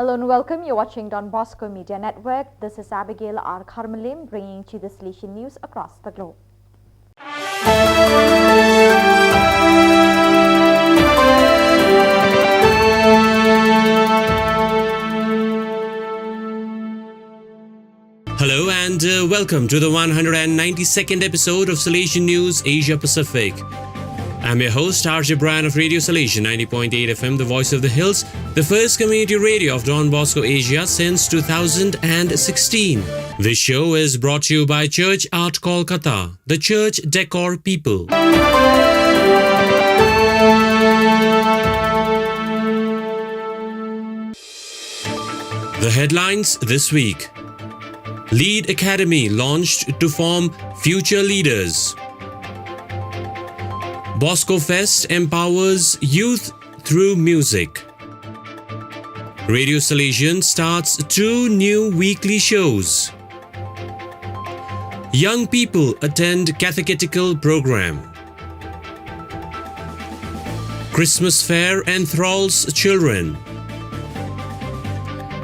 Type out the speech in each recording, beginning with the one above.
Hello and welcome. You're watching Don Bosco Media Network. This is Abigail R. Karmalim bringing to you the Salesian news across the globe. Hello and welcome to the 192nd episode of Salesian News Asia Pacific. I'm your host RJ Brian of Radio Salesian 90.8 FM, the voice of the hills, the first community radio of Don Bosco Asia since 2016. This show is brought to you by Church Art Kolkata, the church decor people. The headlines this week. Lead Academy launched to form future leaders. Bosco Fest empowers youth through music. Radio Salesian starts 2 new weekly shows. Young people attend catechetical program. Christmas fair enthralls children.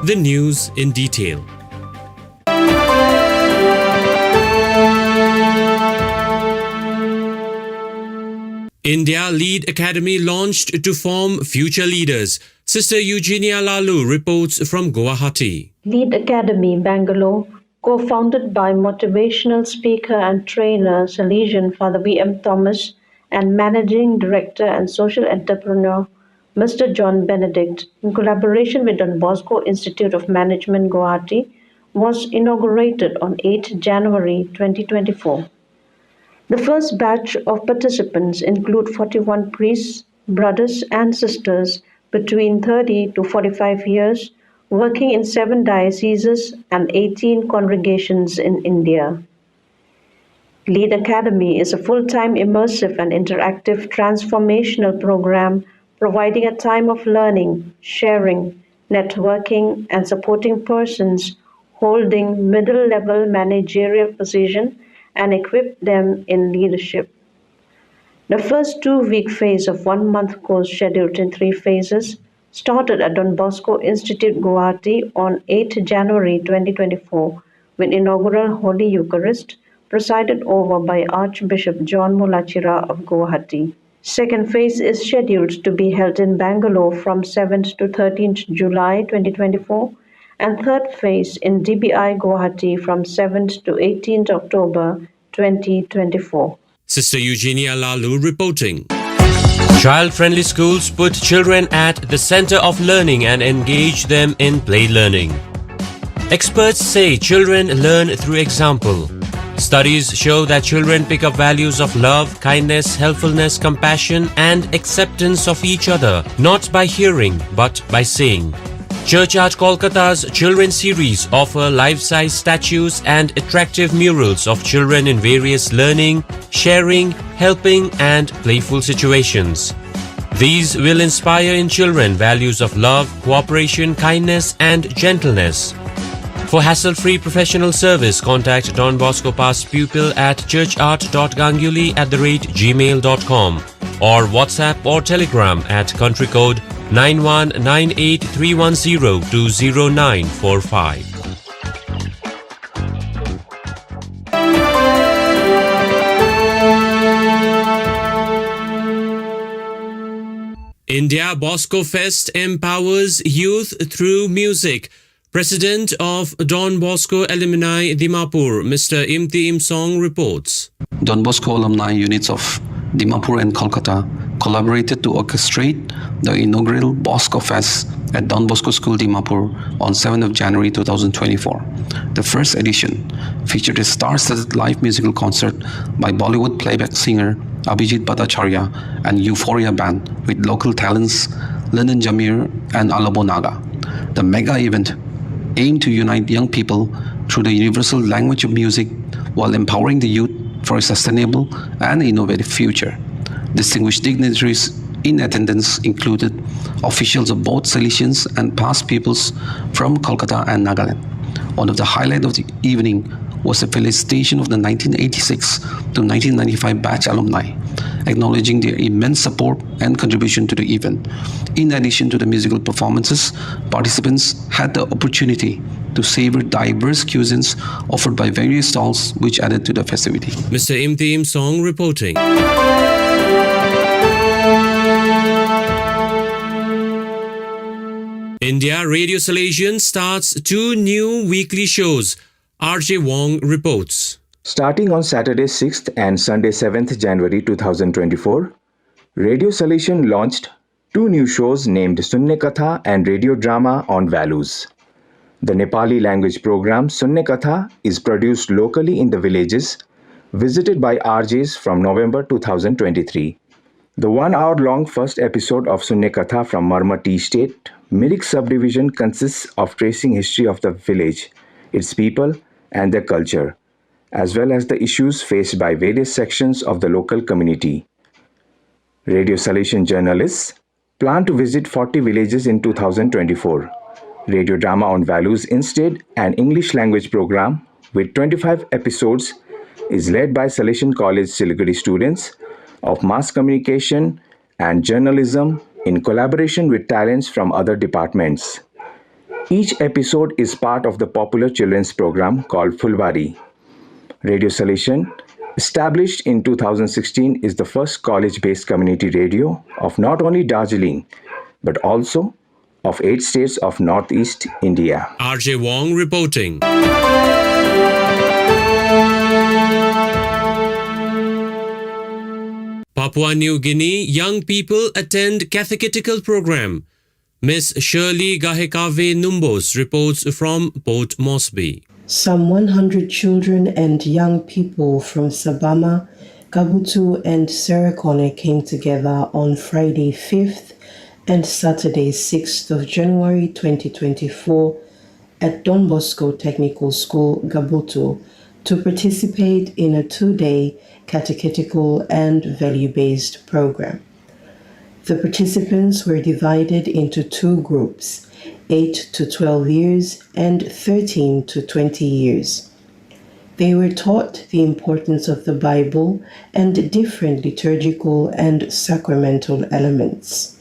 The news in detail. India Lead Academy launched to form future leaders. Sister Eugenia Lalu reports from Guwahati. Lead Academy, Bangalore, co-founded by motivational speaker and trainer Salesian Father V.M. Thomas and Managing Director and Social Entrepreneur Mr. John Benedict, in collaboration with Don Bosco Institute of Management, Guwahati, was inaugurated on 8 January 2024. The first batch of participants include 41 priests, brothers and sisters between 30 to 45 years, working in 7 dioceses and 18 congregations in India. Lead Academy is a full-time immersive and interactive transformational program providing a time of learning, sharing, networking and supporting persons holding middle-level managerial position and equip them in leadership. The first 2-week phase of 1-month course scheduled in 3 phases started at Don Bosco Institute Guwahati on 8 January 2024 with inaugural Holy Eucharist presided over by Archbishop John Mulachira of Guwahati. Second phase is scheduled to be held in Bangalore from 7th to 13th July 2024 and third phase in DBI Guwahati from 7th to 18th October 2024. Sister Eugenia Lalu reporting. Child-friendly schools put children at the center of learning and engage them in play learning. Experts say children learn through example. Studies show that children pick up values of love, kindness, helpfulness, compassion, and acceptance of each other, not by hearing, but by seeing. Church Art Kolkata's Children series offer life-size statues and attractive murals of children in various learning, sharing, helping and playful situations. These will inspire in children values of love, cooperation, kindness and gentleness. For hassle-free professional service, contact Don Bosco Past Pupil at churchart.ganguly@gmail.com or WhatsApp or Telegram at country code 919831020945. India Bosco Fest empowers youth through music. President of Don Bosco Alumni Dimapur, Mr. Imti Imsong reports. Don Bosco alumni units of Dimapur and Kolkata collaborated to orchestrate the inaugural Bosco Fest at Don Bosco School Dimapur on 7th of January 2024. The first edition featured a star-studded live musical concert by Bollywood playback singer Abhijit Bhattacharya and Euphoria Band with local talents Lennon Jamir and Alabo Naga. The mega event aimed to unite young people through the universal language of music while empowering the youth for a sustainable and innovative future. Distinguished dignitaries in attendance included officials of both Salesians and past pupils from Kolkata and Nagaland. One of the highlights of the evening was a felicitation of the 1986 to 1995 batch alumni, acknowledging their immense support and contribution to the event. In addition to the musical performances, participants had the opportunity to savor diverse cuisines offered by various stalls, which added to the festivity. Mr. Imtim Song reporting. India Radio Salesian starts 2 new weekly shows. RJ Wong reports. Starting on Saturday 6th and Sunday 7th January 2024, Radio Salesian launched 2 new shows named Sunne Katha and Radio Drama on Values. The Nepali language program Sunne Katha is produced locally in the villages, visited by RJs from November 2023. The 1-hour-long first episode of Sunne Katha from Marma Tea State, Mirik subdivision consists of tracing history of the village, its people and their culture, as well as the issues faced by various sections of the local community. Radio Salesian journalists plan to visit 40 villages in 2024. Radio Drama on Values instead, an English language program with 25 episodes, is led by Salesian College Siliguri students of mass communication and journalism in collaboration with talents from other departments. Each episode is part of the popular children's program called Fulbari. Radio Salesian, established in 2016, is the first college-based community radio of not only Darjeeling, but also of 8 states of Northeast India. RJ Wong reporting. Papua New Guinea young people attend catechetical program. Miss Shirley Gahekave Numbos reports from Port Moresby. Some 100 children and young people from Sabama, Kabutu and Serekone came together on Friday 5th and Saturday 6th of January 2024 at Donbosco Technical School, Gabutu, to participate in a 2-day catechetical and value-based program. The participants were divided into 2 groups, 8 to 12 years and 13 to 20 years. They were taught the importance of the Bible and different liturgical and sacramental elements.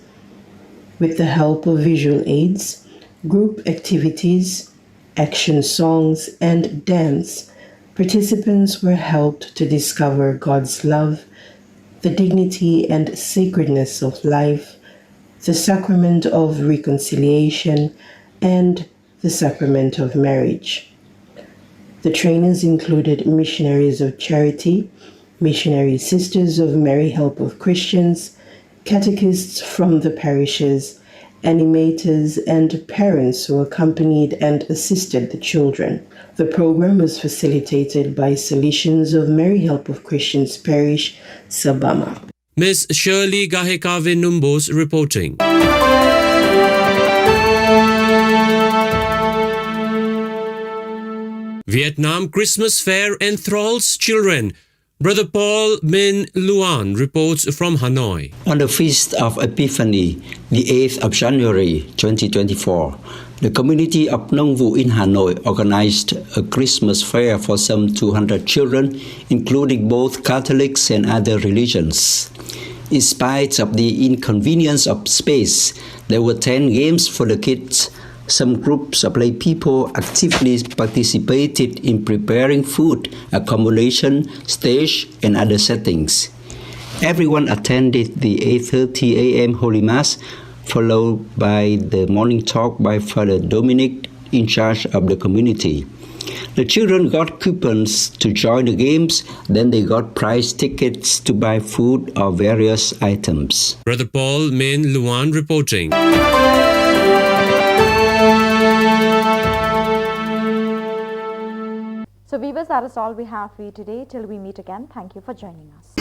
With the help of visual aids, group activities, action songs, and dance, participants were helped to discover God's love, the dignity and sacredness of life, the sacrament of reconciliation, and the sacrament of marriage. The trainers included missionaries of charity, missionary sisters of Mary Help of Christians, catechists from the parishes, animators, and parents who accompanied and assisted the children. The program was facilitated by Salesians of Mary Help of Christians Parish, Sabama. Miss Shirley Gahekave Numbos reporting. Vietnam Christmas Fair enthralls children. Brother Paul Min Luan reports from Hanoi. On the Feast of Epiphany, the 8th of January 2024, the community of Nong Vu in Hanoi organized a Christmas fair for some 200 children, including both Catholics and other religions. In spite of the inconvenience of space, there were 10 games for the kids. Some groups of lay people actively participated in preparing food, accommodation, stage, and other settings. Everyone attended the 8:30 a.m. Holy Mass, followed by the morning talk by Father Dominic, in charge of the community. The children got coupons to join the games, then they got prize tickets to buy food or various items. Brother Paul Min Luan reporting. So viewers, that is all we have for you today. Till we meet again, thank you for joining us.